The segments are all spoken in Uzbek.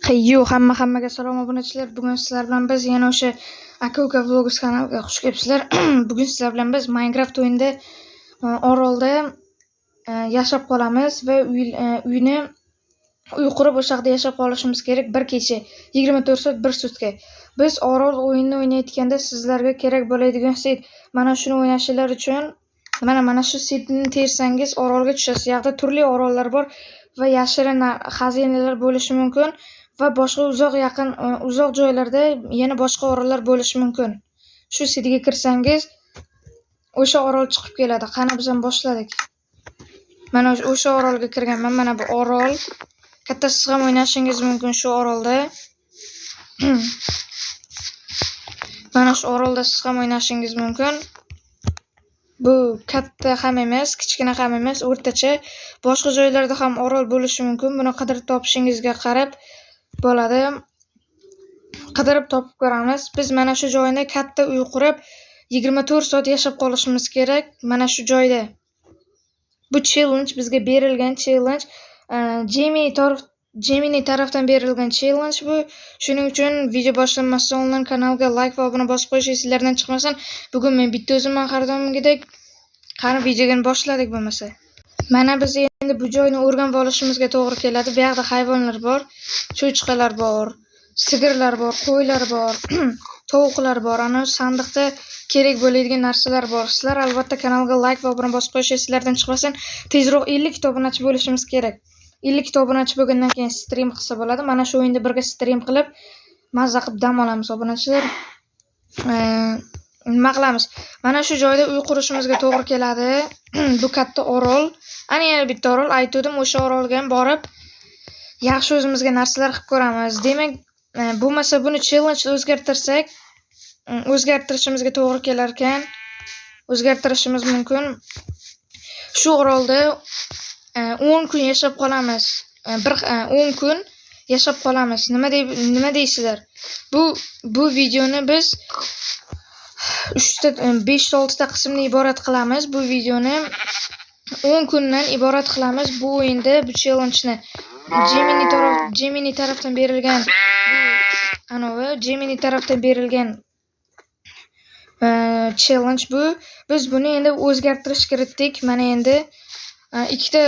Hammaga salom obunachilar. Bugun sizlar bilan biz yana o'sha aka-uka vlogs kanaliga xush kelibsizlar. Bugun sizlar bilan biz Minecraft o'yinida orolda yashab qolamiz va uyni qurib o'sha yerda yashab qolishimiz kerak bir kecha 24 soat 1 sutka. Biz orol o'yinini o'ynayotganda sizlarga kerak bo'ladigan set mana shuni o'ynashinglar uchun mana shu setni tersangiz orolga tushasiz. Yoqda turli orollar bor va yashirin xazinalar bo'lishi mumkin. Va boshqa uzoq joylarda yana boshqa orollar bo'lishi mumkin. Shu sitiga kirsangiz o'sha orol chiqib keladi. Qani biz ham boshladik. Mana o'sha orolga kirganman. Mana bu orol. Katta siz ham o'ynashingiz mumkin shu orolda. Mana shu orolda siz ham o'ynashingiz mumkin. Bu katta ham emas, kichkina ham emas, o'rtacha. Boshqa joylarda ham orol bo'lishi mumkin. Buni qidirib topishingizga qarab bo'ladi. Qidirib topib ko'ramiz. Biz mana shu joyda katta uy qurib 24 soat yashab qolishimiz kerak. Mana shu joyda. Bu challenge bizga berilgan challenge. Gemini tarafdan berilgan challenge bu. Shuning uchun video boshlanmasdan oldin kanalga like va obuna bosib qo'yish esingizdan chiqmasin. Bugun men bitta o'zimman xaridimgidek. Qani videoni boshladik bo'lmasa. Mana biz endi bu joyni o'rganib olishimizga to'g'ri keladi. Bu yerda hayvonlar bor, cho'chqalar bor, sigirlar bor, qo'ylar bor, tovuqlar bor. Ana sandiqda kerak bo'ladigan narsalar bor. Sizlar albatta kanalga like va obuna bosib qo'yish esingizdan chiqmasin. Tezroq 50 ta obunachi bo'lishimiz kerak. 50 ta obunachi bo'lgandan keyin stream qilsa bo'ladi. Mana shu o'yinda birga stream qilib mazza qilib dam olamiz obunachilar. Nima qilamiz? Mana shu joyda uy qurishimizga to'g'ri keladi. Bu katta orol. Ana yana bitta orol aytdim, o'sha orolga ham borib yaxshi o'zimizga narsalar qilib ko'ramiz. Demak, bo'lmasa buni challenge o'zgartirsak, o'zgartirishimizga to'g'ri kelar ekan. O'zgartirishimiz mumkin. Shu orolda 10 kun yashab qolamiz. 10 kun yashab qolamiz. Nima deysizlar? Bu videoni biz 5-6 ta qismdan iborat qilamiz. Bu videoni 10 kundan iborat qilamiz. Bu o'yinda bu challenge-ni Gemini tarafdan berilgan Gemini tarafdan berilgan challenge bu. Biz buni endi o'zgartirish kiritdik. Mana endi ikkita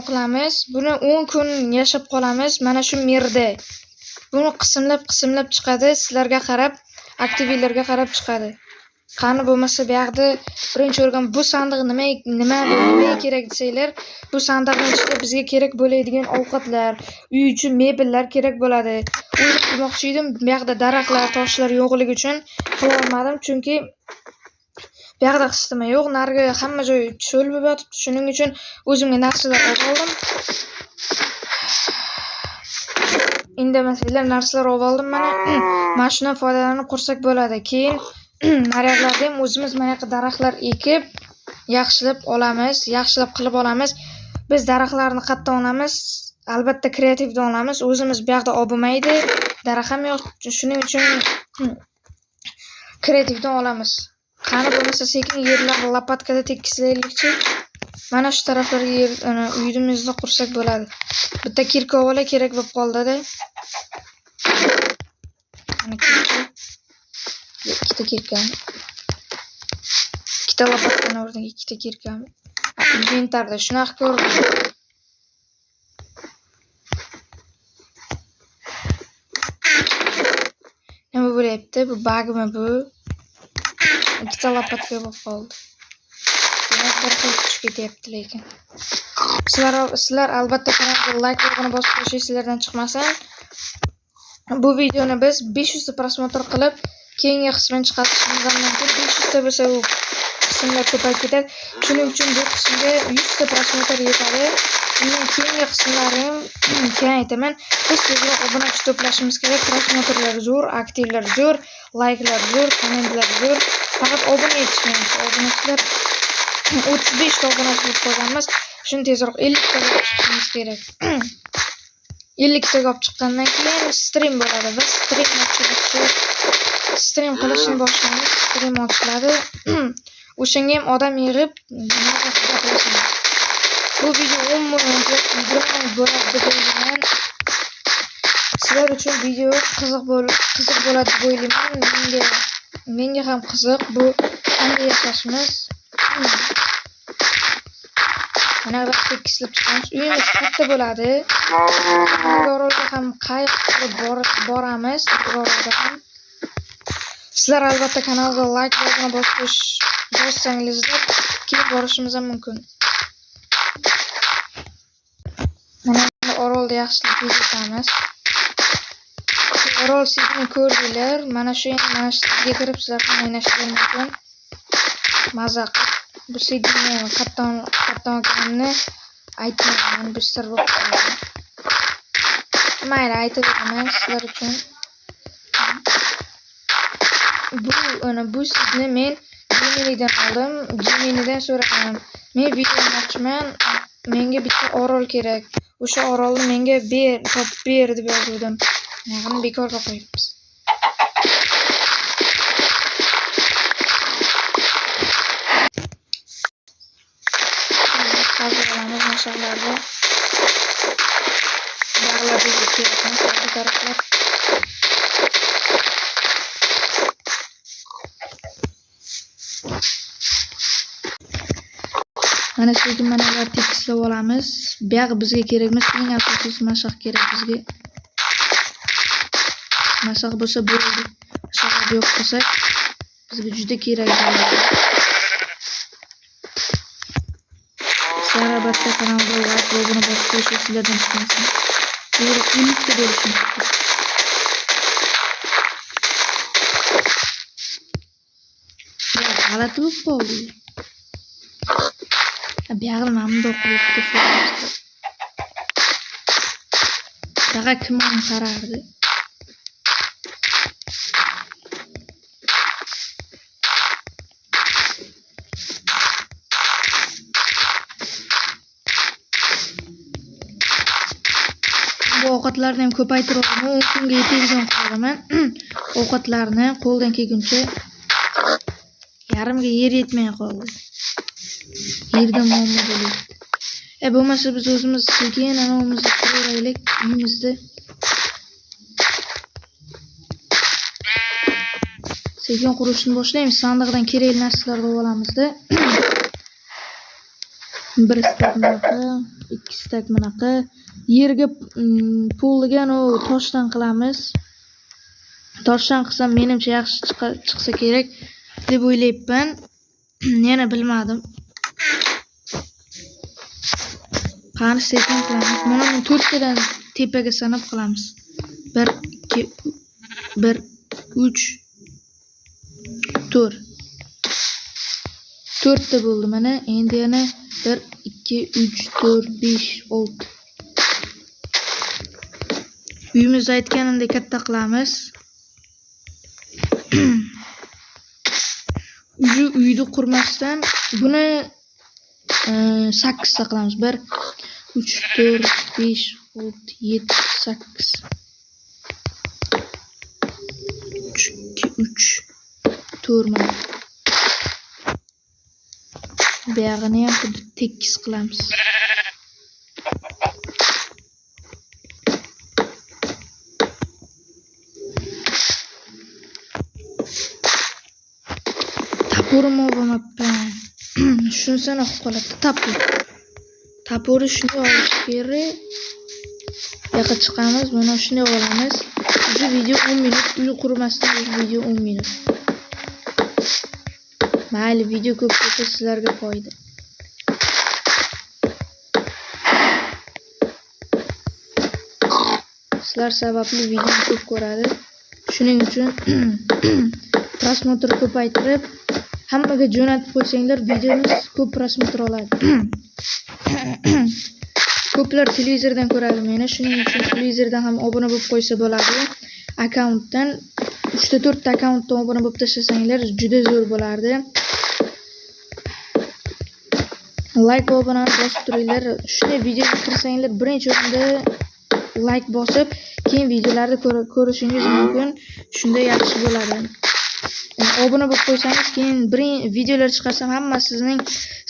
qilamiz. Buni 10 kun yashab qolamiz. Mana shu yerda. Buni qismlab chiqadi. Sizlarga qarab, aktivlarga qarab chiqadi. Qani bo'lmasa bu yerda birinchi o'rgan bu sandiq nima kerak desanglar, bu sandiqning ichida bizga kerak bo'ladigan ovqatlar, uy uchun mebellar kerak bo'ladi. O'zim qilmoqchi edim, bu yerda daraxtlar, toshlar yo'qligi uchun qila olmadim, chunki bu yerda qistima yo'q, narigi hamma joy cho'l bo'lib yotibdi. Shuning uchun o'zimga narsalar oldim. Indamasanglar narsalar oldim mana shundan foydalanib qursak bo'ladi. Keyin naryoqlarda ham o'zimiz mana yoqqa daraxtlar ekib yaxshilab qilib olamiz. Biz daraxtlarni qayerdan olamiz? Albatta kreativdan olamiz. O'zimiz bu yoqda olmaydi. Daraxt ham yo'q. Shuning uchun kreativdan olamiz. Qani bo'lmasa sekin yerlarni lopatkada tekislaylikchi. Mana shu taraflarga uyimizni qursak bo'ladi. Bitta kirka ovola kerak bo'lib qoldi-da. Mana kirka. Ikkita kirkami? Ikkita lopatkani o'rniga ikkita kirkami? Inventarda shunaqa ko'rdim. Nima bo'lyapti? Bu bugmi bu? Ikkita lopatka bo'lib qoldi. Demak, bir xil kuch ketyapti lekin. Sizlar albatta kanalga like va obuna bosib qo'yish esingizdan chiqmasin. Bu videoni biz 500 ta prosmotr qilib keyingi qismini chiqarishimiz mumkin. 500 ta bo'lsa u qismlar ko'payib ketadi. Shuning uchun bu qismga 100 ta prosmotr yetadi. Undan keyingi qismlari ham keyin aytaman. Biz tezroq obunachi to'plashimiz kerak. Prosmotrlar zo'r, aktivlar zo'r, likelar zo'r, kommentlar zo'r. Faqat obuna yetishmayapti. Obunachilar 35 ta obunachi bo'lib qolganmiz. Shuni tezroq 50 ta olib chiqishimiz kerak. 50 ta olib chiqqandan keyin stream bo'ladi. Biz stream qilishni boshlaymiz. Stream ochiladi. O'shanga ham odam yig'ib gaplashamiz. Bu video 10 minut bo'ladi deb o'ylayman. Sizlar uchun video qiziq bo'ladi deb o'ylayman. Menga ham qiziq bu qanday yashashimiz. Mana bu tekislab chiqamiz. Uyimiz katta bo'ladi. Orolga ham qayerga boramiz. Orolga ham. Sizlar albatta kanalga like bossangizlar keyin borishimiz ham mumkin. Mana Orolda yaxshilik ketamiz. Orol sizni ko'rdinglar. Mana shu yerga kirib sizlar ham o'ynashingiz mumkin. Maza qilib. Bu Sidney qattonligini aytmayman, bu sir bo'lib qoladi. Mayli, aytib beraman sizlar uchun. Bu Sidney men Gemini'dan oldim. Gemini'dan so'radim. Men video olmoqchiman. Menga bitta orol kerak. O'sha orolni menga topib ber deb yozdim. Ya'ni bekorga qo'yibmiz. Hozir olamiz mashaqlarni. Bog'lab kerakmas, bu taraflab. Mana shu nimalar tekislab olamiz. Buyog'i bizga kerak emas, eng asosiysi mashaq kerak bizga. Mashaq bo'lsa bo'ldi. Mashaq yo'q bo'lsa bizga juda kerak bo'ladi. Sizlar albatta kanalga like va obuna bosib sizlardan chiqmasin. To'g'ri, umidda bo'lishimiz kerak. G'alati bo'lib qoldi. Buyog'i mana bundoq qilib ko'rsatamiz. Daga kim ham qarardi? Bu ovqatlarni ham ko'paytirib, 10 kunga yetadigan qolaman. Ovqatlarni qo'ldan kelguncha yarimga yer yetmay qoldi. Yerda muammo bo'lyapti. Bo'lmasa biz o'zimiz sekin anavimizni quraylik uyimizda. Sekin qurishni boshlaymiz. Sandiqdan kerakli narsalarni olamizda. Bir stak bunaqa, 2 stak bunaqa. Yerga pulligan o toshdan qilamiz. Toshdan qilsam menimcha yaxshi chiqsa kerak deb o'ylayapman. Yana bilmadim. Qani sekin qilamiz. Mana 4 tadan tepaga sanab qilamiz. 1 2 1 3 4. 4 ta bo'ldi mana. Endi yana 1 2 3 4 5 6. Uyimizni aytganimdek katta qilamiz. Uyni qurmasdan buni 8 ta qilamiz. 1 3 4 5 6 7 8. 3 4 mana. Buyog'ini ham xuddi tekis qilamiz. Tapurim bo'lmabman. Shunisini olib qoladi. Tapuri shunday olish kerak. Yo'qqa chiqamiz. Mana shunday olamiz. Bu video 10 minut. Uy qurmasdan bu video 10 minut. Mayli, video ko'p bo'lsa sizlarga foyda. Sizlar sababli video ko'p ko'radi. Shuning uchun prosmotr ko'paytirib hammaga jo'natib qo'ysanglar videomiz ko'p prosmotr oladi. Ko'plar televizordan ko'radi meni. Shuning uchun televizordan ham obuna bo'lib qo'ysa bo'ladi. Akkauntdan 3 ta 4 ta akkauntdan obuna bo'lib tashlasanglar juda zo'r bo'lardi. Like va obunani bosib turinglar. Shunday videoga kirsanglar birinchi o'rinda like bosib, keyin videolarni ko'rishingiz mumkin. Shunda yaxshi bo'ladi. Obuna bo'lib qo'ysangiz, keyin videolar chiqarsam hamma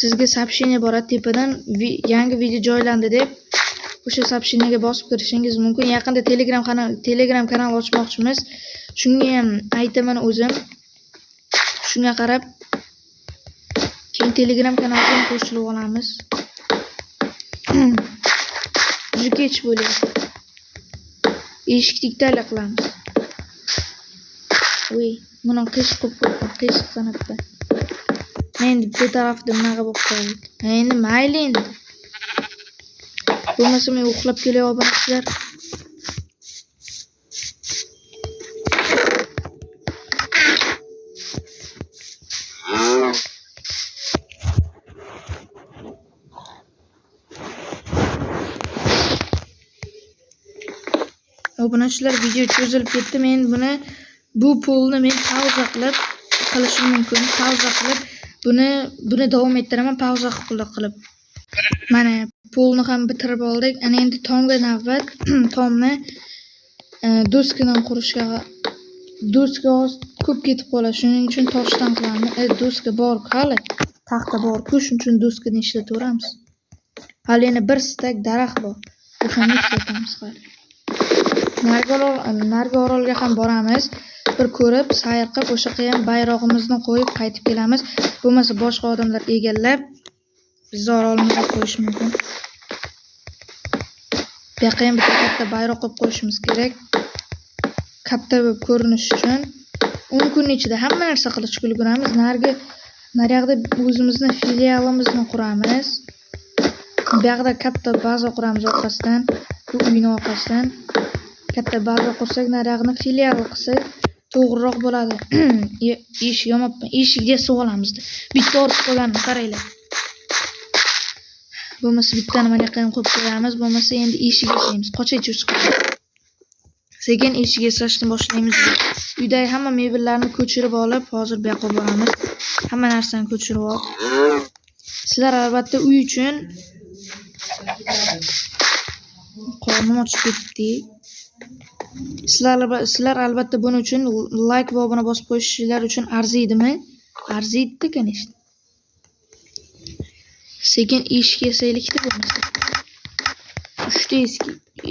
sizga сообщение boradi tepadan yangi video joylandi deb. o'sha soобщениyaga bosib kirishingiz mumkin. Yaqinda Telegram kanal ochmoqchimiz. Shunga ham aytaman o'zim. Shunga qarab keyin Telegram kanalga ham qo'shilib olamiz. Juda kech bo'lyapti. Eshik diktali qilamiz. Voy, buni qish sanatda. Endi bu tarafda nimaga bo'lib qoldi? Endi mayli endi. Bo'lmasa men uxlab kelyapman sizlar. Obunachilar video cho'zilib ketdi. Men bu polni men pauza qilishim mumkin. Pauza qilib buni davom ettiraman pauza qilib. Mana polni ham bitirib oldik. Ana endi tomga navbat. Tomni doskadan qurishga doska ko'p ketib qoladi. Shuning uchun toshdan qilamiz. Doska bor hali. Taxta bor-ku, shuning uchun doskani ishlataveramiz. Hali yana bir stak daraxt bor. O'shani ishlatamiz hali. Nargi orolga ham boramiz. Bir ko'rib, sayr qilib, o'sha yerga ham bayrog'imizni qo'yib qaytib kelamiz. Bo'lmasa boshqa odamlar egallab bizni orolimizga qo'yishi mumkin. Bu yerga ham bitta katta bayroq qo'yib qo'yishimiz kerak. Katta ko'rinish uchun 10 kun ichida hamma narsa qilishga ulguramiz. Naryoqda o'zimizni filialimizni quramiz. Bu yerda katta baza quramiz orqasidan, bu uyning orqasidan. Katta baza qursak, naryoqni filial qilsak to'g'riroq bo'ladi. Eshik yomabman. Eshikga suv olamiz. Bitta orib qo'yganini qaranglar. Bo'lmasa bittani mana yoqqa ham qo'yib qo'yamiz. Bo'lmasa endi eshik yasaymiz. Qochaychi chiqadi. Sekin eshik yasashni boshlaymiz. Uydagi hamma mebellarni ko'chirib olib, hozir bu yoqqa boramiz. Hamma narsani ko'chirib ol. Sizlar albatta uy uchun qornim ochib ketdi. Sizlar albatta buning uchun like va obuna bosib qo'yishinglar uchun arziydimi? Arziydi, конечно. Sekin eshik yasaylikda bo'lmasa. 3 ta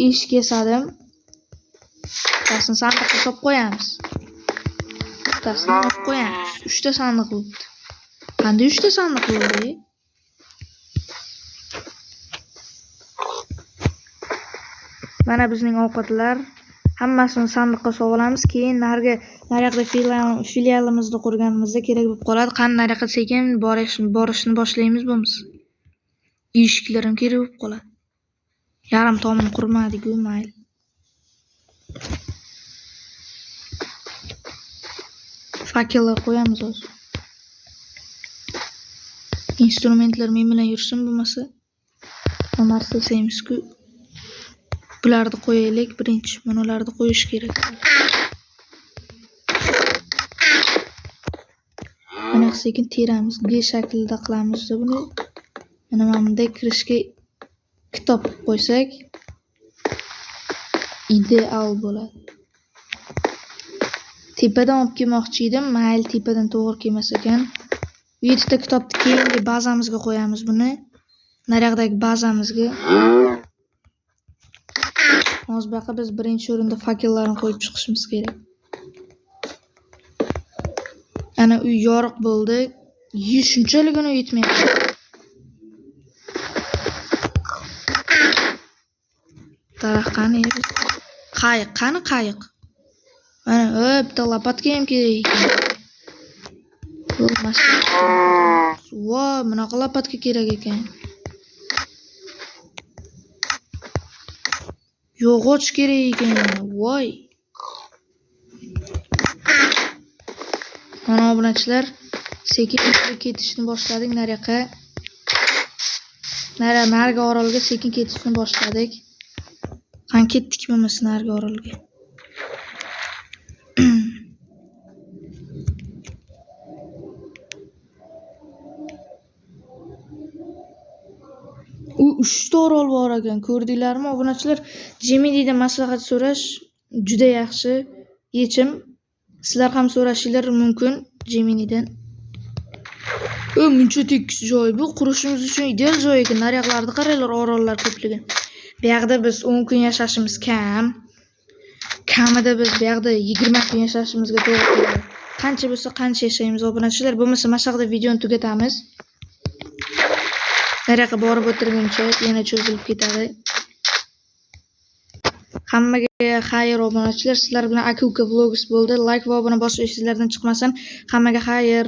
eshik yasadim. Tasni sandiqqa solib qo'yamiz. Tasni olib qo'yamiz. 3 ta sandiq bo'ldi. Qanday 3 ta sandiq bo'ldi? Mana bizning ovqatlar. Hammasini sandiqqa solib olamiz. Keyin naryoqda filialimizni qurganimizda kerak bo'lib qoladi. Qani naryoqqa sekin borishni boshlaymiz bo'lmasa. Eshiklar ham kerak bo'lib qoladi. Yarim tomini qurmadik-ku, mayli. Fakellar qo'yamiz hozir. Instrumentlar men bilan yursin bo'lmasa. Narsa saymiz-ku. Bularni qo'yaylik birinchi. Bularni qo'yish kerak. Mana sekin teramiz. G shaklida qilamiz buni. Mana bunday kirishga kitob qo'ysak ideal bo'ladi. Tepadan olib kelmoqchi edim, mayli tepadan to'g'ri kelmas ekan. Bu yerda kitobni keyingi bazamizga qo'yamiz buni. Naryoqdagi bazamizga. Hozir bu yoqqa biz birinchi o'rinda fakellarni qo'yib chiqishimiz kerak. Ana uy yoriq bo'ldi. Shunchaligini yetmayapti. Qani qayiq. Mana bitta lopatka ham kerak ekan. Bo'lmas. Voy, bunaqa lopatka kerak ekan. Yog'och kerak ekan. Voy. Mana obunachilar, sekin ketishni boshladik naryoqqa. Nargi orolga sekin ketishni boshladik. Qani ketdik bo'lmasa nargi orolga. U 3 ta orol bor ekan. Ko'rdinglarmi obunachilar? Geminidan maslahat so'rash juda yaxshi yechim. Sizlar ham so'rashinglar mumkin Geminidan. Muncha tekis joy bu. Qurishimiz uchun ideal joy ekan. Naryoqlarni qaranglar, orollar ko'pligan. Bu yerda biz 10 kun yashashimiz kam. Kamida biz bu yerda 20 kun yashashimizga to'g'ri keladi. Qancha bo'lsa qancha yashaymiz obunachilar. Bo'lmasa mana shu yerda videoni tugatamiz. Nariyoqqa borib o'tirguncha yana cho'zilib ketadi. Hammaga xayr obunachilar. Sizlar bilan aka-uka vlogs bo'ldi. Like va obuna bosish sizlardan chiqmasin. Hammaga xayr.